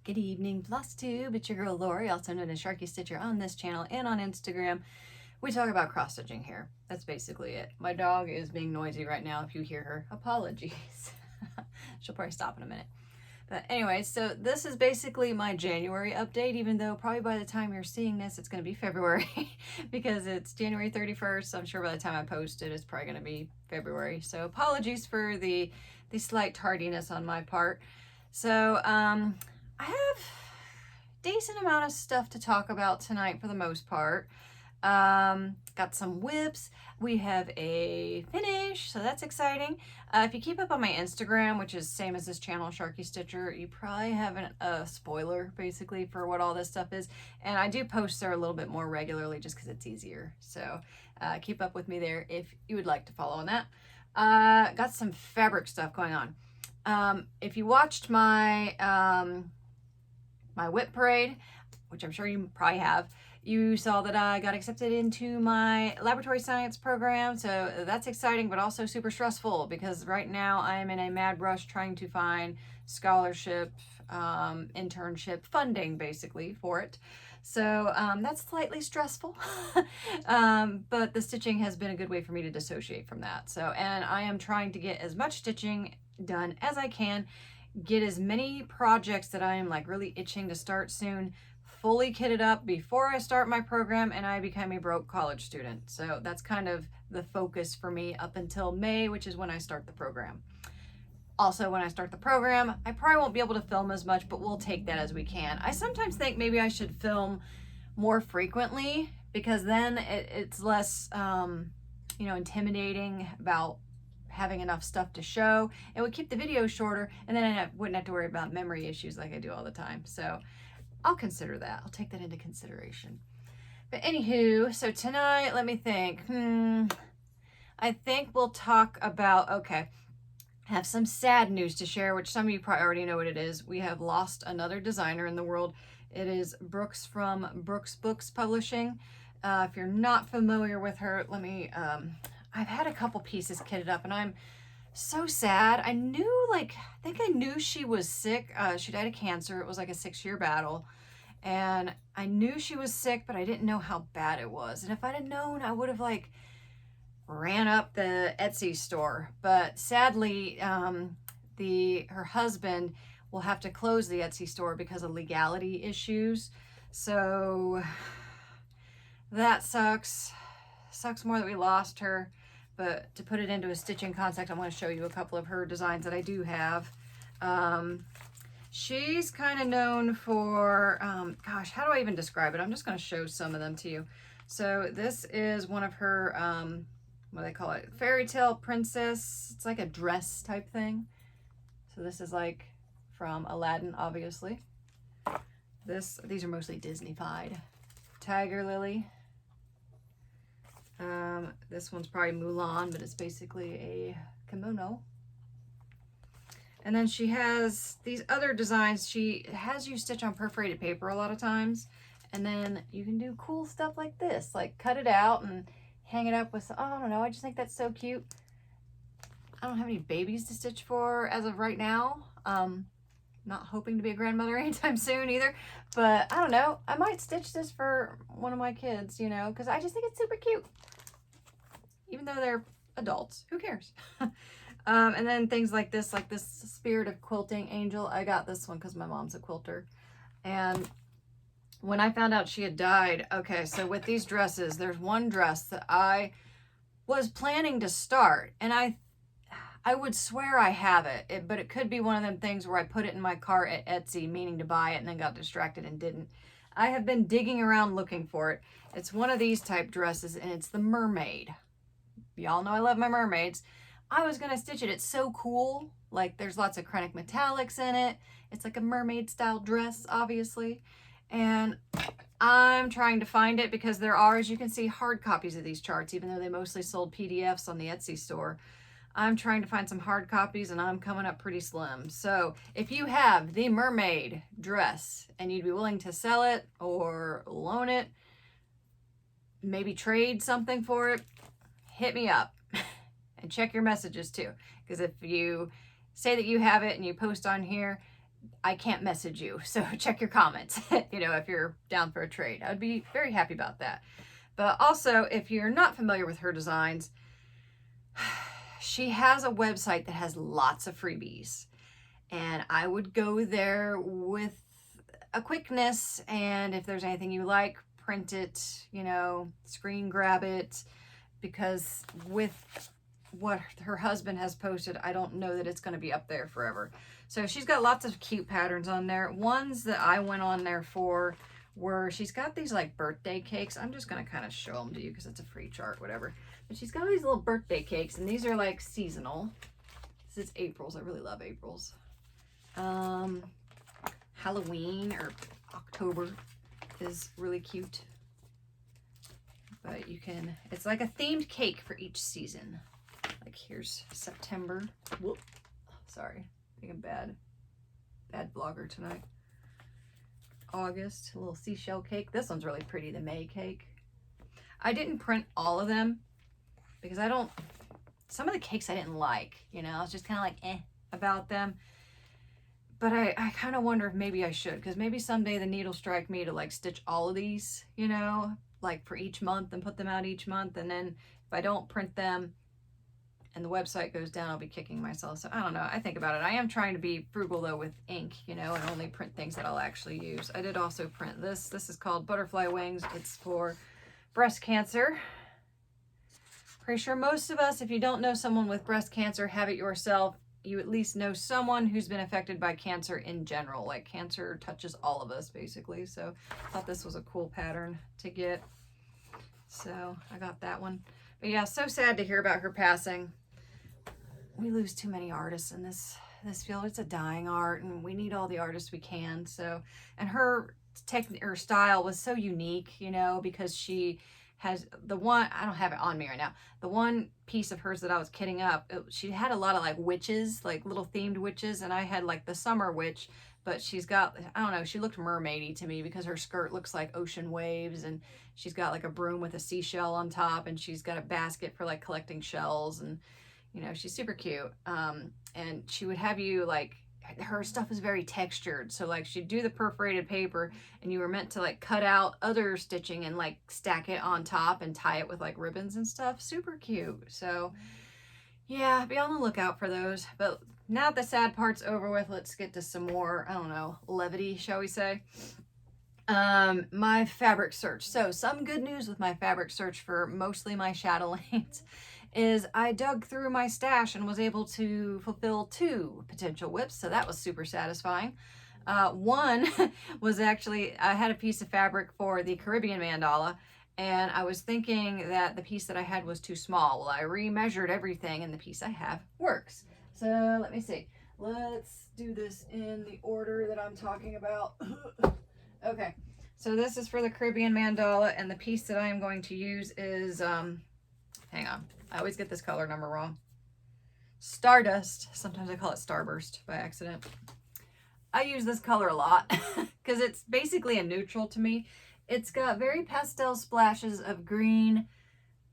Good evening, Flosstube. It's your girl Lori, also known as Sharky Stitcher on this channel and on Instagram. We talk about cross stitching here. That's basically it. My dog is being noisy right now. If you hear her, apologies. She'll probably stop in a minute. But anyway, so this is basically my January update, even though probably by the time you're seeing this, it's going to be February because it's January 31st. So I'm sure by the time I post it, it's probably going to be February. So apologies for the slight tardiness on my part. So I have decent amount of stuff to talk about tonight for the most part. Got some whips. We have a finish, so that's exciting. If you keep up on my Instagram, which is same as this channel, Sharky Stitcher, you probably have a spoiler basically for what all this stuff is. And I do post there a little bit more regularly just because it's easier. So keep up with me there if you would like to follow on that. Got some fabric stuff going on. If you watched my my whip parade, which I'm sure you probably have, you saw that I got accepted into my laboratory science program. So that's exciting, but also super stressful because right now I am in a mad rush trying to find scholarship, internship funding basically for it. So that's slightly stressful, but the stitching has been a good way for me to dissociate from that. So, and I am trying to get as much stitching done as I can, get as many projects that I am like really itching to start soon, fully kitted up before I start my program and I become a broke college student. So that's kind of the focus for me up until May, which is when I start the program. Also, when I start the program, I probably won't be able to film as much, but we'll take that as we can. I sometimes think maybe I should film more frequently because then it's less, intimidating about having enough stuff to show. It would keep the videos shorter, and then I wouldn't have to worry about memory issues like I do all the time. So I'll consider that. I'll take that into consideration. But anywho, so tonight, let me think. I think we'll talk about, okay, I have some sad news to share, which some of you probably already know what it is. We have lost another designer in the world. It is Brooks from Brooks Books Publishing. If you're not familiar with her, let me, I've had a couple pieces kitted up and I'm so sad. I think I knew she was sick. She died of cancer. It was like a 6-year battle. And I knew she was sick, but I didn't know how bad it was. And if I'd have known, I would have ran up the Etsy store. But sadly, her husband will have to close the Etsy store because of legality issues. So that sucks. Sucks more that we lost her. But to put it into a stitching context, I want to show you a couple of her designs that I do have. She's kind of known for, gosh, how do I even describe it? I'm just going to show some of them to you. So this is one of her, what do they call it? Fairy tale princess. It's like a dress type thing. So this is like from Aladdin, obviously. These are mostly Disney-fied. Tiger Lily. This one's probably Mulan, but it's basically a kimono. And then she has these other designs. She has you stitch on perforated paper a lot of times. And then you can do cool stuff like this, like cut it out and hang it up with, I don't know, I just think that's so cute. I don't have any babies to stitch for as of right now. Not hoping to be a grandmother anytime soon either. But I don't know, I might stitch this for one of my kids, because I just think it's super cute. Even though they're adults, who cares? And then things like this Spirit of Quilting Angel. I got this one because my mom's a quilter. And when I found out she had died, okay, so with these dresses, there's one dress that I was planning to start. And I would swear I have it, but it could be one of them things where I put it in my cart at Etsy, meaning to buy it, and then got distracted and didn't. I have been digging around looking for it. It's one of these type dresses, and it's the mermaid. Y'all know I love my mermaids. I was going to stitch it. It's so cool. Like, there's lots of acrylic metallics in it. It's like a mermaid style dress, obviously. And I'm trying to find it because there are, as you can see, hard copies of these charts, even though they mostly sold PDFs on the Etsy store. I'm trying to find some hard copies and I'm coming up pretty slim. So if you have the mermaid dress and you'd be willing to sell it or loan it, maybe trade something for it, hit me up and check your messages too. Because if you say that you have it and you post on here, I can't message you. So check your comments, you know, if you're down for a trade. I'd be very happy about that. But also, if you're not familiar with her designs, she has a website that has lots of freebies. And I would go there with a quickness, and if there's anything you like, print it, you know, screen grab it, because with what her husband has posted, I don't know that it's going to be up there forever. So she's got lots of cute patterns on there. Ones that I went on there for were, she's got these like birthday cakes. I'm just going to kind of show them to you because it's a free chart, whatever. But she's got these little birthday cakes, and these are like seasonal. This is April's. I really love April's. Halloween or October is really cute. But you can, it's like a themed cake for each season. Like here's September. Whoop. Sorry, being a bad vlogger tonight. August, a little seashell cake. This one's really pretty, the May cake. I didn't print all of them because I don't, some of the cakes I didn't like, you know, I was just kind of like about them. But I kind of wonder if maybe I should, because maybe someday the need will strike me to like stitch all of these, you know, like for each month and put them out each month. And then if I don't print them and the website goes down, I'll be kicking myself. So I don't know. I think about it. I am trying to be frugal though with ink, you know, and only print things that I'll actually use. I did also print this. This is called Butterfly Wings. It's for breast cancer. Pretty sure most of us, if you don't know someone with breast cancer, have it yourself. You at least know someone who's been affected by cancer in general. Like cancer touches all of us basically. So I thought this was a cool pattern to get. So I got that one. But yeah, so sad to hear about her passing. We lose too many artists in this field. It's a dying art, and we need all the artists we can. So, and her style was so unique, you know, because she has the one, I don't have it on me right now, the one piece of hers that I was kitting up, she had a lot of like witches, like little themed witches, and I had like the summer witch, but she's got, I don't know, she looked mermaidy to me because her skirt looks like ocean waves, and she's got like a broom with a seashell on top, and she's got a basket for like collecting shells, and you know, she's super cute. And she would have you like, her stuff is very textured, so like she'd do the perforated paper and you were meant to like cut out other stitching and like stack it on top and tie it with like ribbons and stuff. Super cute. So yeah, be on the lookout for those. But now that the sad part's over with, let's get to some more, I don't know, levity, shall we say. My fabric search. So some good news with my fabric search for mostly my chatelaines is I dug through my stash and was able to fulfill 2 potential whips, so that was super satisfying. One was actually, I had a piece of fabric for the Caribbean mandala, and I was thinking that the piece that I had was too small. Well, I remeasured everything, and the piece I have works. So let me see. Let's do this in the order that I'm talking about. Okay, so this is for the Caribbean mandala, and the piece that I am going to use is, hang on. I always get this color number wrong. Stardust. Sometimes I call it Starburst by accident. I use this color a lot because it's basically a neutral to me. It's got very pastel splashes of green,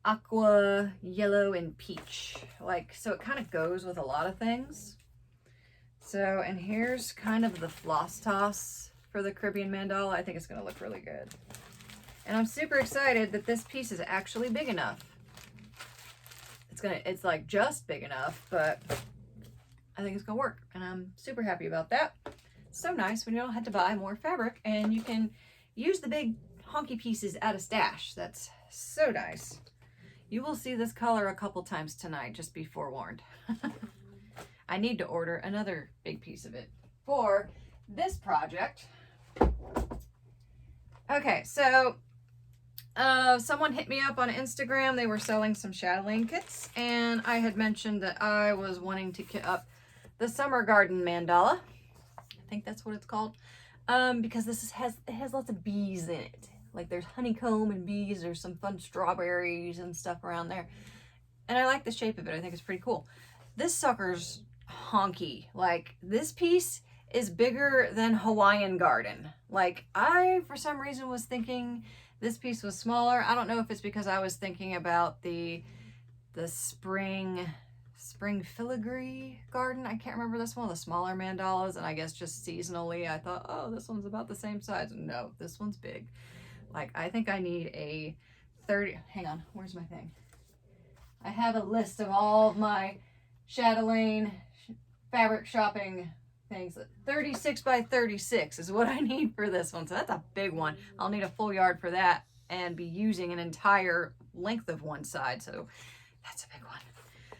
aqua, yellow, and peach. Like, so it kind of goes with a lot of things. So, and here's kind of the floss toss for the Caribbean mandala. I think it's going to look really good. And I'm super excited that this piece is actually big enough. It's like just big enough, but I think it's gonna work, and I'm super happy about that. So nice when you don't have to buy more fabric and you can use the big honky pieces out of stash. That's so nice. You will see this color a couple times tonight, just be forewarned. I need to order another big piece of it for this project. Okay, so someone hit me up on Instagram. They were selling some chatelaine kits, and I had mentioned that I was wanting to kit up the Summer Garden mandala. I think that's what it's called. Because this it has lots of bees in it. Like there's honeycomb and bees. There's some fun strawberries and stuff around there. And I like the shape of it. I think it's pretty cool. This sucker's honky. Like this piece is bigger than Hawaiian Garden. Like I, for some reason, was thinking this piece was smaller. I don't know if it's because I was thinking about the spring spring filigree garden. I can't remember, this one of the smaller mandalas, and I guess just seasonally I thought, oh, this one's about the same size. No, this one's big. Like, I think I need a 30, hang on, where's my thing? I have a list of all of my chatelaine fabric shopping things. 36 by 36 is what I need for this one. So that's a big one. I'll need a full yard for that and be using an entire length of one side. So that's a big one.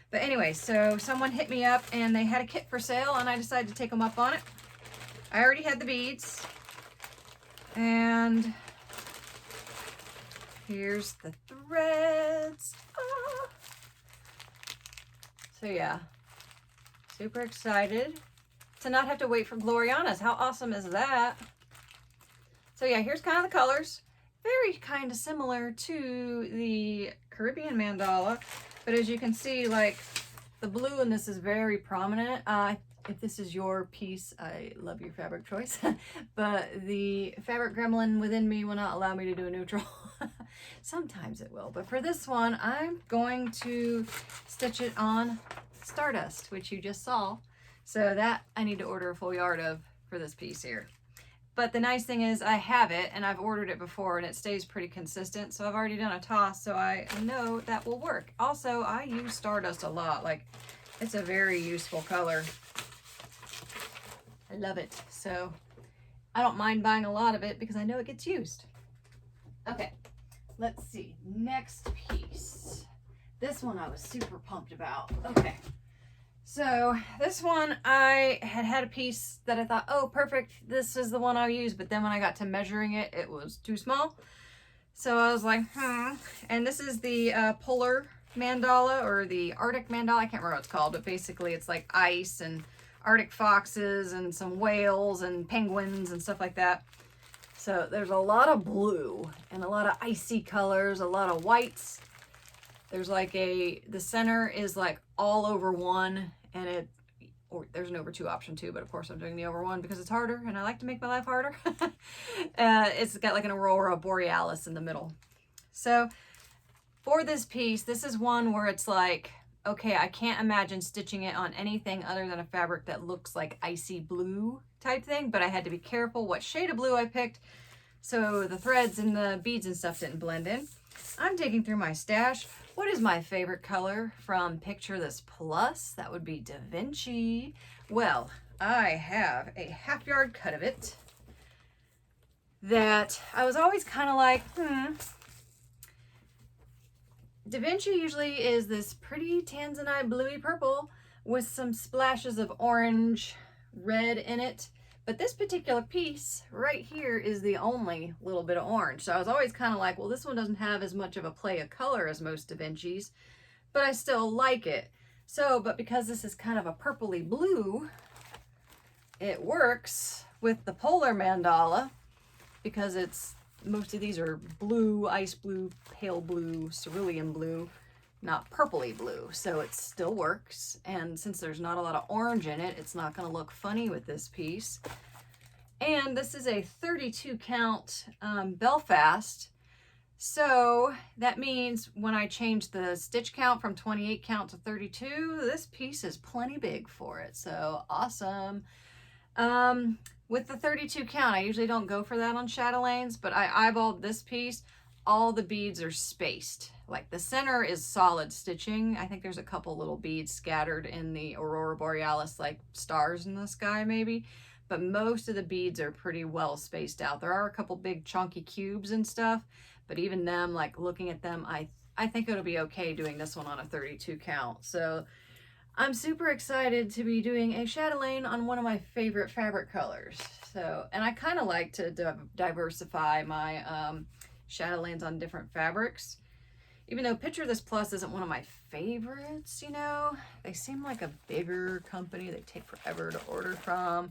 But anyway, so someone hit me up and they had a kit for sale and I decided to take them up on it. I already had the beads. And here's the threads. Ah. So yeah, super excited to not have to wait for Gloriana's. How awesome is that? So yeah, here's kind of the colors. Very kind of similar to the Caribbean mandala, but as you can see, like, the blue in this is very prominent. If this is your piece, I love your fabric choice, but the fabric gremlin within me will not allow me to do a neutral. Sometimes it will, but for this one, I'm going to stitch it on Stardust, which you just saw. So that I need to order a full yard of for this piece here. But the nice thing is I have it and I've ordered it before and it stays pretty consistent. So I've already done a toss, so I know that will work. Also, I use Stardust a lot. Like, it's a very useful color. I love it. So I don't mind buying a lot of it because I know it gets used. Okay, let's see. Next piece. This one I was super pumped about. Okay. So this one, I had a piece that I thought, oh, perfect, this is the one I'll use. But then when I got to measuring it, it was too small. So I was like, And this is the polar mandala, or the Arctic mandala. I can't remember what it's called, but basically it's like ice and Arctic foxes and some whales and penguins and stuff like that. So there's a lot of blue and a lot of icy colors, a lot of whites. There's like the center is like all over one, and there's an over two option too, but of course I'm doing the over one because it's harder and I like to make my life harder. It's got like an aurora borealis in the middle. So for this piece, this is one where it's like, okay, I can't imagine stitching it on anything other than a fabric that looks like icy blue type thing, but I had to be careful what shade of blue I picked so the threads and the beads and stuff didn't blend in. I'm digging through my stash. What is my favorite color from Picture This Plus? That would be Da Vinci. Well, I have a half yard cut of it that I was always kind of like, Da Vinci usually is this pretty tanzanite bluey purple with some splashes of orange, red in it. But this particular piece right here is the only little bit of orange. So I was always kind of like, well, this one doesn't have as much of a play of color as most Da Vinci's, but I still like it. So, but because this is kind of a purpley blue, it works with the polar mandala because most of these are blue, ice blue, pale blue, cerulean blue, not purpley blue. So it still works. And since there's not a lot of orange in it, it's not going to look funny with this piece. And this is a 32 count Belfast. So that means when I change the stitch count from 28 count to 32, this piece is plenty big for it. So awesome. With the 32 count, I usually don't go for that on chatelaines, but I eyeballed this piece. All the beads are spaced. Like the center is solid stitching. I think there's a couple little beads scattered in the aurora borealis, like stars in the sky maybe, but most of the beads are pretty well spaced out. There are a couple big chunky cubes and stuff, but even them, like looking at them, I think it'll be okay doing this one on a 32 count. So I'm super excited to be doing a chatelaine on one of my favorite fabric colors. So, and I kind of like to diversify my chatelaines on different fabrics. Even though Picture This Plus isn't one of my favorites, you know, they seem like a bigger company. They take forever to order from.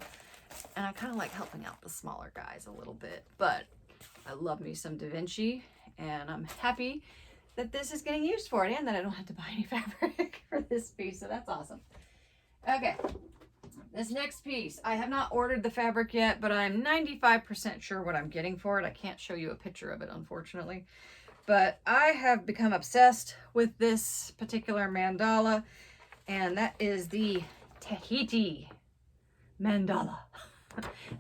And I kind of like helping out the smaller guys a little bit. But I love me some Da Vinci. And I'm happy that this is getting used for it and that I don't have to buy any fabric for this piece. So that's awesome. Okay. This next piece, I have not ordered the fabric yet, but I'm 95% sure what I'm getting for it. I can't show you a picture of it, unfortunately. But I have become obsessed with this particular mandala. And that is the Tahiti mandala.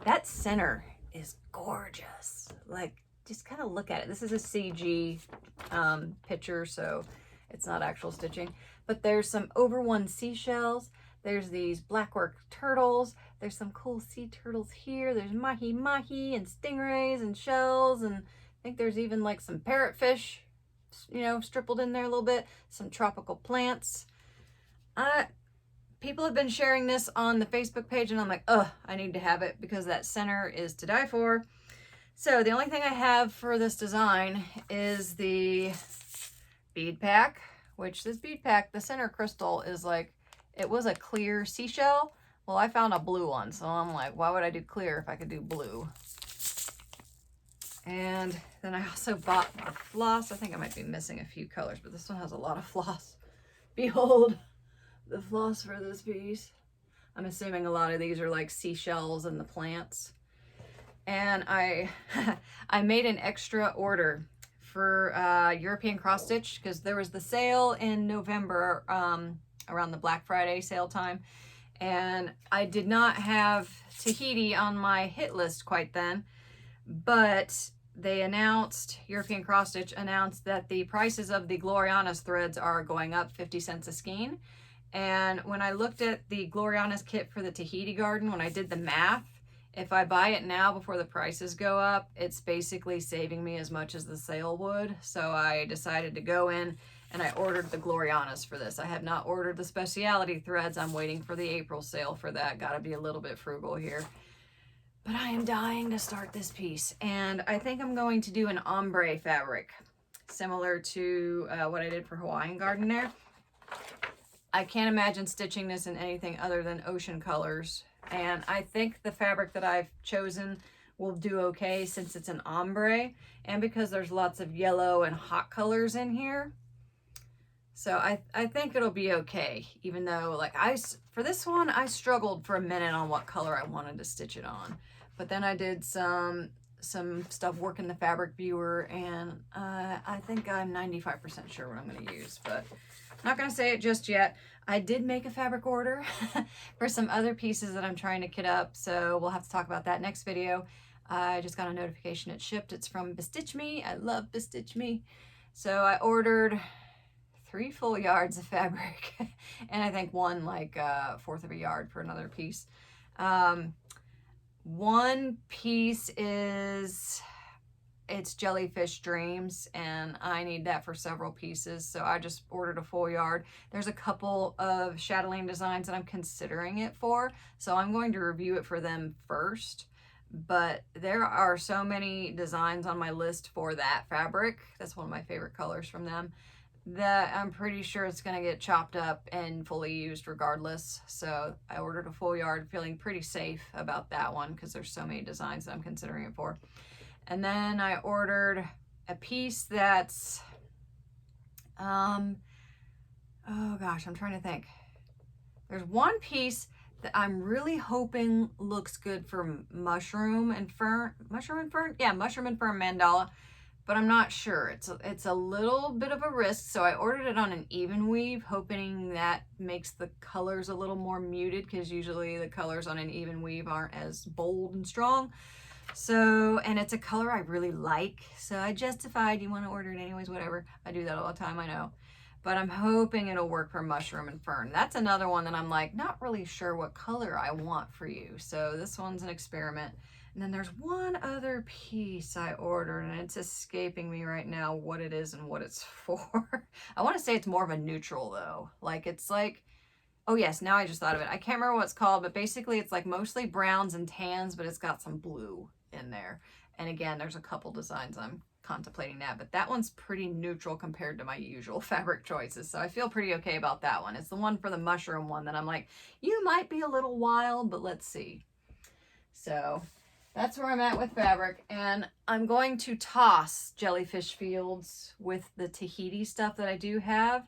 That center is gorgeous. Like, just kind of look at it. This is a CG picture, so it's not actual stitching. But there's some overwon seashells. There's these blackwork turtles. There's some cool sea turtles here. There's mahi-mahi and stingrays and shells. And I think there's even like some parrotfish, you know, stippled in there a little bit. Some tropical plants. People have been sharing this on the Facebook page, and I'm like, ugh, I need to have it because that center is to die for. So the only thing I have for this design is the bead pack, which this bead pack, the center crystal is like, it was a clear seashell. Well, I found a blue one, so I'm like, why would I do clear if I could do blue? And then I also bought a floss. I think I might be missing a few colors, but this one has a lot of floss. Behold the floss for this piece. I'm assuming a lot of these are like seashells and the plants. And I made an extra order for European cross stitch because there was the sale in November around the Black Friday sale time. And I did not have Tahiti on my hit list quite then, but they announced, European cross stitch announced that the prices of the Gloriana's threads are going up 50 cents a skein. And when I looked at the Gloriana's kit for the Tahiti garden, when I did the math, if I buy it now before the prices go up, it's basically saving me as much as the sale would. So I decided to go in and I ordered the Gloriana's for this. I have not ordered the specialty threads. I'm waiting for the April sale for that. Got to be a little bit frugal here. But I am dying to start this piece. And I think I'm going to do an ombre fabric, similar to what I did for Hawaiian Garden there. I can't imagine stitching this in anything other than ocean colors. And I think the fabric that I've chosen will do okay since it's an ombre and because there's lots of yellow and hot colors in here. So I think it'll be okay, even though like for this one, I struggled for a minute on what color I wanted to stitch it on. But then I did some stuff working the fabric viewer, and I think I'm 95% sure what I'm going to use, but I'm not going to say it just yet. I did make a fabric order for some other pieces that I'm trying to kit up, so we'll have to talk about that next video. I just got a notification it shipped. It's from Bestitch Me. I love Bestitch Me. So I ordered 3 full yards of fabric and I think one like fourth of a yard for another piece. One piece is, it's Jellyfish Dreams, and I need that for several pieces, so I just ordered a full yard. There's a couple of chatelaine designs that I'm considering it for, so I'm going to review it for them first. But there are so many designs on my list for that fabric, that's one of my favorite colors from them, that I'm pretty sure it's going to get chopped up and fully used regardless. So I ordered a full yard, feeling pretty safe about that one because there's so many designs that I'm considering it for. And then I ordered a piece that's, oh gosh, I'm trying to think. There's one piece that I'm really hoping looks good for mushroom and fern mandala, but I'm not sure. It's a little bit of a risk, so I ordered it on an even weave, hoping that makes the colors a little more muted, because usually the colors on an even weave aren't as bold and strong. So, and it's a color I really like, so I justified, you want to order it anyways, whatever. I do that all the time, I know. But I'm hoping it'll work for mushroom and fern. That's another one that I'm like, not really sure what color I want for you. So this one's an experiment. And then there's one other piece I ordered, and it's escaping me right now what it is and what it's for. I want to say it's more of a neutral though. Like it's like, oh yes, now I just thought of it. I can't remember what it's called, but basically it's like mostly browns and tans, but it's got some blue in there. And again, there's a couple designs I'm contemplating that, but that one's pretty neutral compared to my usual fabric choices. So I feel pretty okay about that one. It's the one for the mushroom one that I'm like, you might be a little wild, but let's see. So that's where I'm at with fabric, and I'm going to toss Jellyfish Fields with the Tahiti stuff that I do have,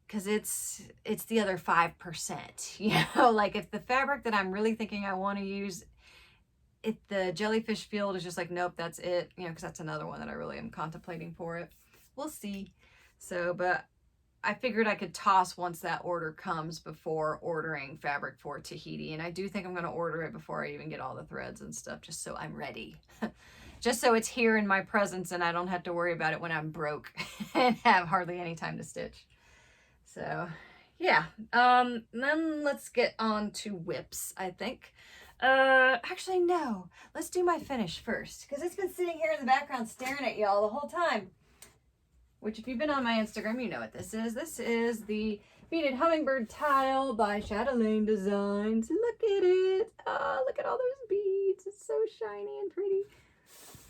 because it's the other 5%, you know, like if the fabric that I'm really thinking I want to use, if the Jellyfish Field is just like, nope, that's it, you know, because that's another one that I really am contemplating for it. We'll see. So, but I figured I could toss once that order comes before ordering fabric for Tahiti. And I do think I'm going to order it before I even get all the threads and stuff, just so I'm ready. Just so it's here in my presence and I don't have to worry about it when I'm broke and have hardly any time to stitch. So yeah, then let's get on to whips, I think. Actually no, let's do my finish first, because it's been sitting here in the background staring at y'all the whole time. Which, if you've been on my Instagram, you know what this is. This is the Beaded Hummingbird Tile by Chatelaine Designs. Look at it. Oh, look at all those beads. It's so shiny and pretty.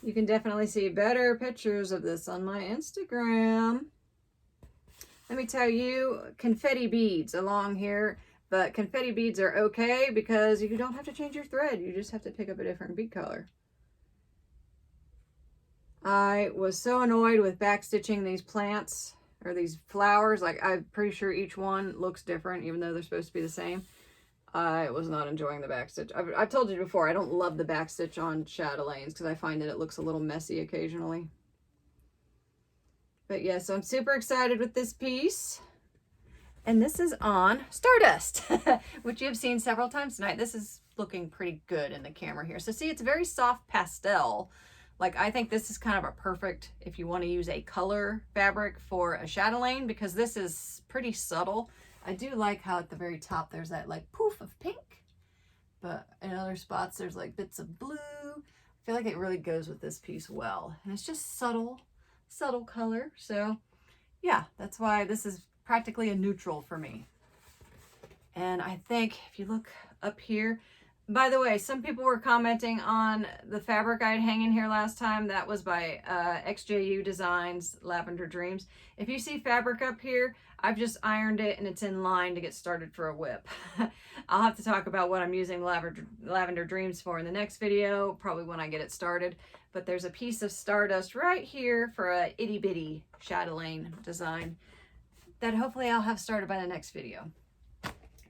You can definitely see better pictures of this on my Instagram. Let me tell you, confetti beads along here. But confetti beads are okay because you don't have to change your thread. You just have to pick up a different bead color. I was so annoyed with backstitching these plants or these flowers. Like, I'm pretty sure each one looks different, even though they're supposed to be the same. I was not enjoying the backstitch. I've told you before, I don't love the backstitch on Chatelaines because I find that it looks a little messy occasionally. But yes, I'm super excited with this piece. And this is on Stardust, which you have seen several times tonight. This is looking pretty good in the camera here. So see, it's very soft pastel. Like, I think this is kind of a perfect, if you want to use a color fabric for a chatelaine, because this is pretty subtle. I do like how at the very top there's that like poof of pink, but in other spots there's like bits of blue. I feel like it really goes with this piece well. And it's just subtle color. So yeah, that's why this is practically a neutral for me. And I think if you look up here, by the way, some people were commenting on the fabric I had hanging here last time. That was by XJU Designs Lavender Dreams. If you see fabric up here, I've just ironed it and it's in line to get started for a whip. I'll have to talk about what I'm using Lavender Dreams for in the next video, probably when I get it started. But there's a piece of Stardust right here for a itty bitty chatelaine design that hopefully I'll have started by the next video.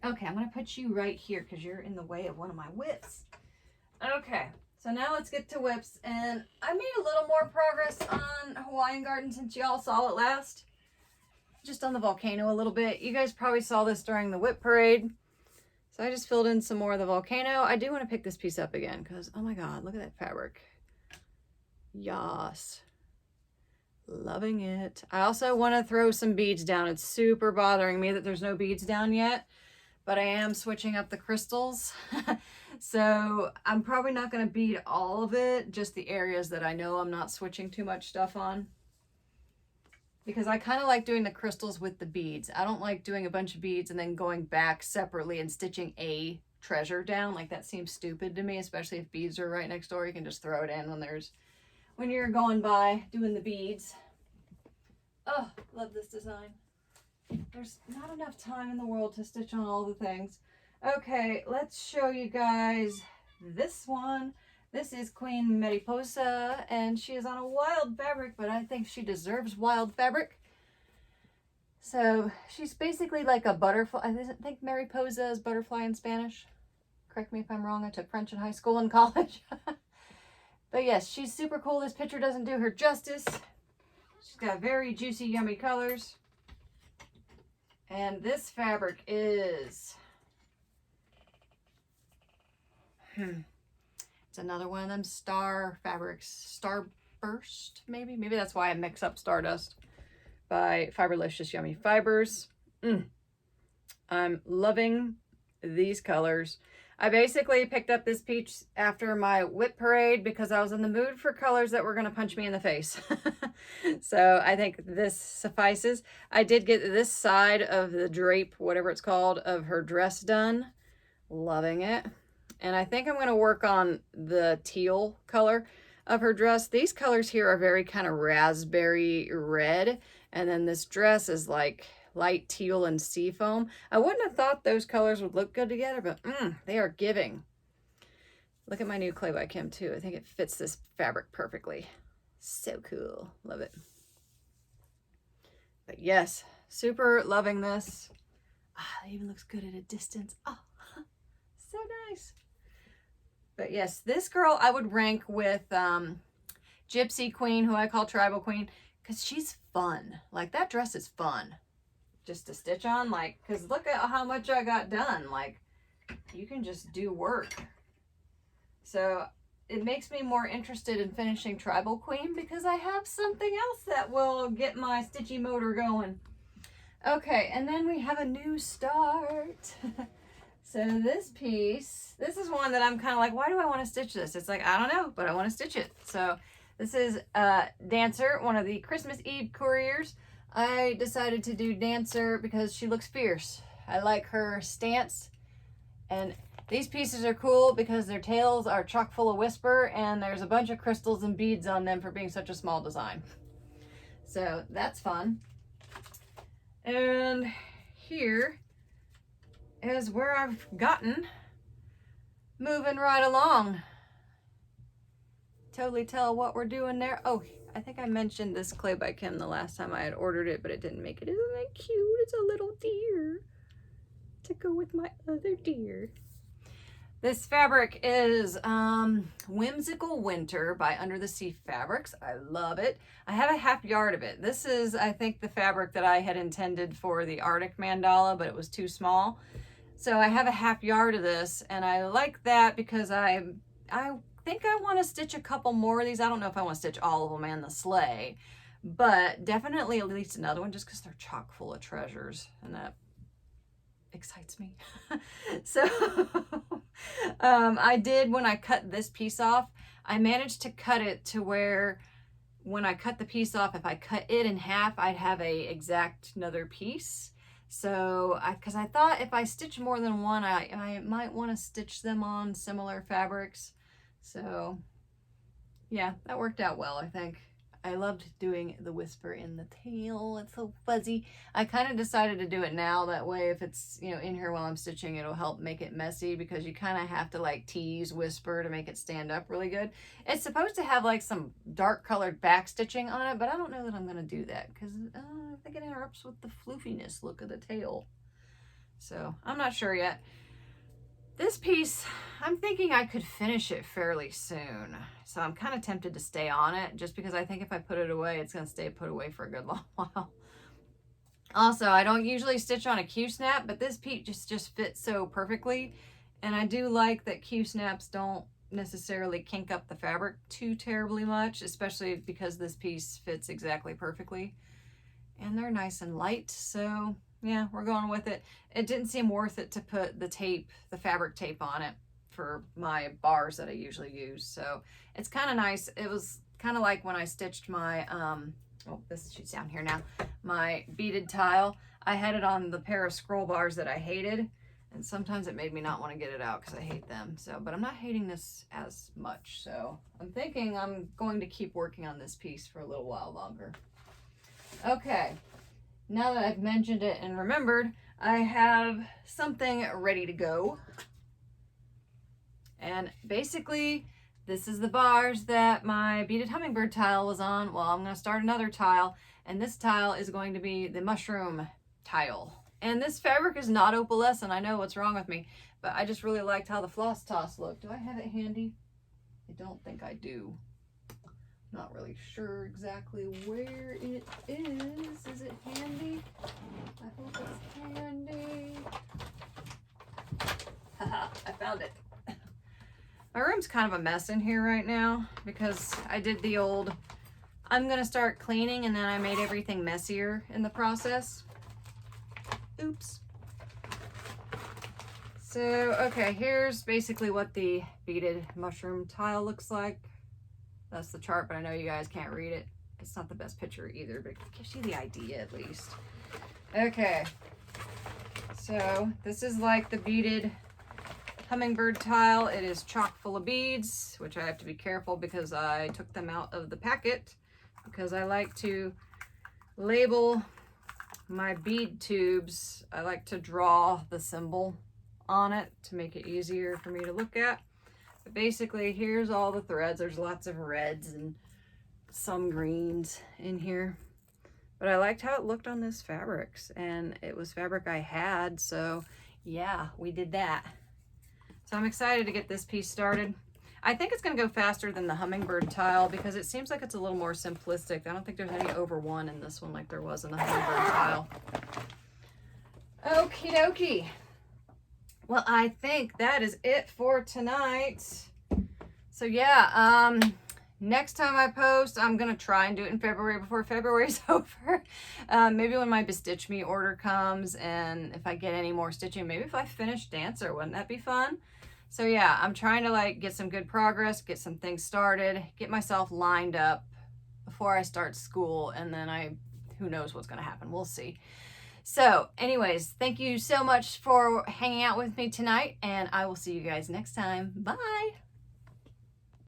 Okay, I'm going to put you right here because you're in the way of one of my whips. Okay, so now let's get to whips. And I made a little more progress on Hawaiian Garden since y'all saw it last. Just on the volcano a little bit. You guys probably saw this during the whip parade. So I just filled in some more of the volcano. I do want to pick this piece up again because, oh my God, look at that fabric. Yas. Loving it. I also want to throw some beads down. It's super bothering me that there's no beads down yet. But I am switching up the crystals. So I'm probably not going to bead all of it, just the areas that I know I'm not switching too much stuff on. Because I kind of like doing the crystals with the beads. I don't like doing a bunch of beads and then going back separately and stitching a treasure down. Like, that seems stupid to me, especially if beads are right next door. You can just throw it in when you're going by doing the beads. Oh, love this design. There's not enough time in the world to stitch on all the things. Okay, let's show you guys this one. This is Queen Mariposa, and she is on a wild fabric, but I think she deserves wild fabric. So she's basically like a butterfly. I think Mariposa is butterfly in Spanish. Correct me if I'm wrong. I took French in high school and college. But yes, she's super cool. This picture doesn't do her justice. She's got very juicy, yummy colors. And this fabric is, it's another one of them star fabrics, Starburst, maybe that's why I mix up Stardust, by Fiberlicious Yummy Fibers. I'm loving these colors. I basically picked up this piece after my whip parade because I was in the mood for colors that were going to punch me in the face. So I think this suffices. I did get this side of the drape, whatever it's called, of her dress done. Loving it. And I think I'm going to work on the teal color of her dress. These colors here are very kind of raspberry red. And then this dress is like light teal and seafoam. I wouldn't have thought those colors would look good together, but they are giving. Look at my new clay by Kim too. I think it fits this fabric perfectly. So cool. Love it. But yes, super loving this. It even looks good at a distance. Oh, so nice. But yes, this girl I would rank with Gypsy Queen, who I call Tribal Queen, because she's fun. Like, that dress is fun. just to stitch on, like, because look at how much I got done. Like, you can just do work. So it makes me more interested in finishing Tribal Queen because I have something else that will get my stitchy motor going. Okay, and then we have a new start. So this piece, this is one that I'm kind of like, why do I want to stitch this? It's like, I don't know, but I want to stitch it. So this is Dancer, one of the Christmas Eve couriers. I decided to do Dancer because she looks fierce. I like her stance. And these pieces are cool because their tails are chock full of whisper and there's a bunch of crystals and beads on them for being such a small design. So that's fun. And here is where I've gotten moving right along. Totally tell what we're doing there. Oh, I think I mentioned this clay by Kim the last time I had ordered it, but it didn't make it. Isn't that cute? It's a little deer to go with my other deer. This fabric is Whimsical Winter by Under the Sea Fabrics. I love it. I have a half yard of it. This is, I think, the fabric that I had intended for the Arctic mandala, but it was too small. So I have a half yard of this, and I like that because I think I want to stitch a couple more of these. I don't know if I want to stitch all of them and the sleigh, but definitely at least another one just because they're chock full of treasures, and that excites me. So I did, when I cut this piece off, I managed to cut it to where when I cut the piece off, if I cut it in half, I'd have a exact another piece. So because I thought if I stitch more than one, I might want to stitch them on similar fabrics. So yeah, that worked out well, I think. I loved doing the whisper in the tail. It's so fuzzy. I kind of decided to do it now. That way, if it's, you know, in here while I'm stitching, it'll help make it messy because you kind of have to like tease whisper to make it stand up really good. It's supposed to have like some dark colored back stitching on it, but I don't know that I'm going to do that because I think it interrupts with the floofiness look of the tail. So I'm not sure yet. This piece, I'm thinking I could finish it fairly soon. So I'm kind of tempted to stay on it just because I think if I put it away, it's going to stay put away for a good long while. Also, I don't usually stitch on a Q-snap, but this piece just fits so perfectly. And I do like that Q-snaps don't necessarily kink up the fabric too terribly much, especially because this piece fits exactly perfectly. And they're nice and light, so yeah, we're going with it. It didn't seem worth it to put the tape, the fabric tape on it for my bars that I usually use. So it's kind of nice. It was kind of like when I stitched my, oh, this she's down here now, my beaded tile. I had it on the pair of scroll bars that I hated, and sometimes it made me not want to get it out because I hate them. So, but I'm not hating this as much. So I'm thinking I'm going to keep working on this piece for a little while longer. Okay. Now that I've mentioned it and remembered, I have something ready to go. And basically, this is the bars that my beaded hummingbird tile was on. Well, I'm going to start another tile, and this tile is going to be the mushroom tile. And this fabric is not opalescent. I know what's wrong with me, but I just really liked how the floss toss looked. Do I have it handy? I don't think I do. Not really sure exactly where it is. Is it handy? I hope it's handy. Haha, I found it. My room's kind of a mess in here right now because I did the old, I'm going to start cleaning, and then I made everything messier in the process. Oops. So, okay, here's basically what the beaded mushroom tile looks like. That's the chart, but I know you guys can't read it. It's not the best picture either, but it gives you the idea at least. Okay. So this is like the beaded hummingbird tile. It is chock full of beads, which I have to be careful because I took them out of the packet because I like to label my bead tubes. I like to draw the symbol on it to make it easier for me to look at. But basically, here's all the threads. There's lots of reds and some greens in here. But I liked how it looked on this fabrics, and it was fabric I had, so yeah, we did that. So I'm excited to get this piece started. I think it's going to go faster than the hummingbird tile because it seems like it's a little more simplistic. I don't think there's any over one in this one like there was in the hummingbird tile. Okie dokie. Well, I think that is it for tonight. So yeah, next time I post, I'm going to try and do it in February before February's over. Maybe when my bestitch me order comes, and if I get any more stitching, maybe if I finish Dancer, wouldn't that be fun? So yeah, I'm trying to like get some good progress, get some things started, get myself lined up before I start school, and then who knows what's going to happen. We'll see. So anyways, thank you so much for hanging out with me tonight, and I will see you guys next time. Bye.